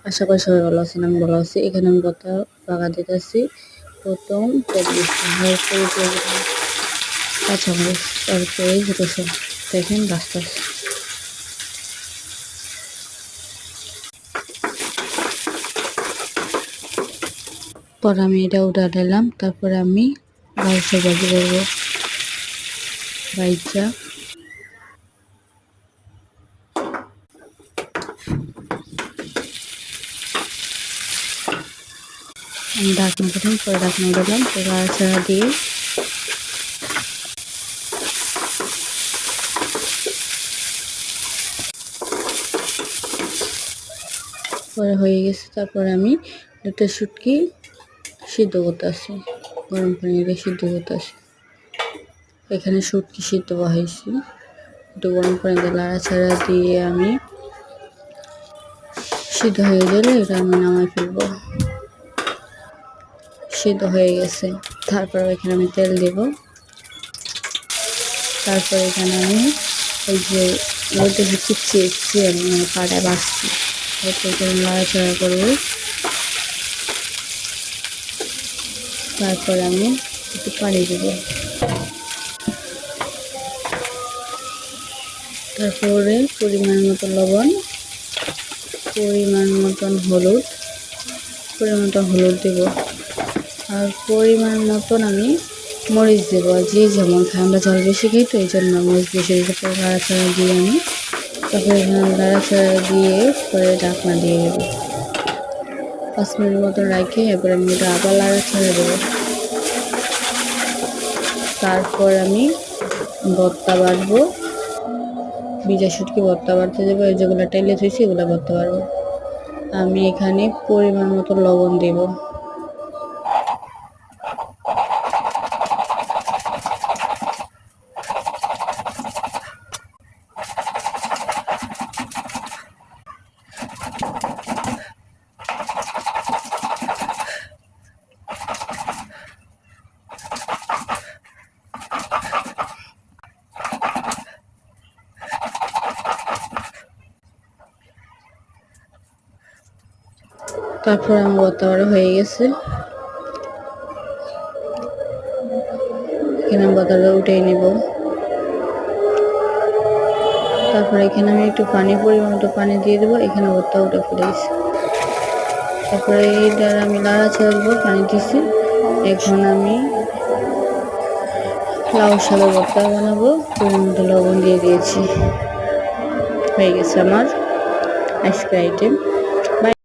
আশা করি সবাই ভালো আছেন, আমি ভালো আছি। এখানে আমি ভর্তা বাগা দিতেছি। প্রথম তেল দিচ্ছি, কাঁচামরিচ, তারপরে রসুন। দেখেন রাস্তা পর আমি এটা উঠা দিলাম। তারপরে আমি লাউশা ভাজি করবো। বাইচা আমি ঢাকনা দিলাম, পরে ঢাকনা দিলাম, পরে আচারা দিয়ে পরে হয়ে গেছে। তারপরে আমি দুটো শুটকি সিদ্ধ করতে আসি, গরম পানি দিয়ে সিদ্ধ করতে আসি। এখানে শুটকি সিদ্ধ বসাইছি, একটু গরম পানি দিয়ে নাড়াচাড়া দিয়ে আমি সিদ্ধ হয়ে গেলে এটা আমি নামাই ফেলবো। সিদ্ধ হয়ে গেছে। তারপর এখানে আমি তেল দেব। তারপর এখানে আমি এই যে রোদে চিপছি আমি পাটায় বাঁচছি, এখানে নাড়াচাড়া করবো। তারপর আমি একটু পানি দেব। তারপরে পরিমাণ মতো লবণ, পরিমাণ মতন হলুদ দেব। আর পরিমাণ মতন আমি মরিচ দেবো। যে যেমন খাই, আমরা ঝাল বেশি খাই তো এই জন্য মরিচ বেশি দিতে পারে। নাড়াচাড়া দিয়ে আমি তারপরে এখানে নাড়াচাড়া দিয়ে পরে ঢাকনা দিয়ে দেবো। 5 মিনিট মতন রাখে এরপরে আমি এটা আবার নাড়াচাড়া দেবো। তারপর আমি ভর্তা বাড়বো, ভিজা শুটকি ভর্তা বাড়তে দেবো। এই যেগুলো টেলে থুইছি এগুলো ভর্তা বাড়বো। আমি এখানে পরিমাণ মতো লবণ দেব। তারপর আমার ভর্তা বাড়া হয়ে গেছে। এখানে ভর্তাটা উঠে নিব। তারপর এখানে আমি একটু পরিমাণ মতো পানি দিয়ে দেবো। এখানে ভর্তা উঠে ফেলেছি। তারপরে এইটার আমি নাড়াচাড়া দেবো, পানি দিছি। এখন আমি লাউ শাকের ভর্তা বানাবো। পরিমাণ মতো লবণ দিয়ে দিয়েছি। হয়ে গেছে আমার আজকের আইটেম।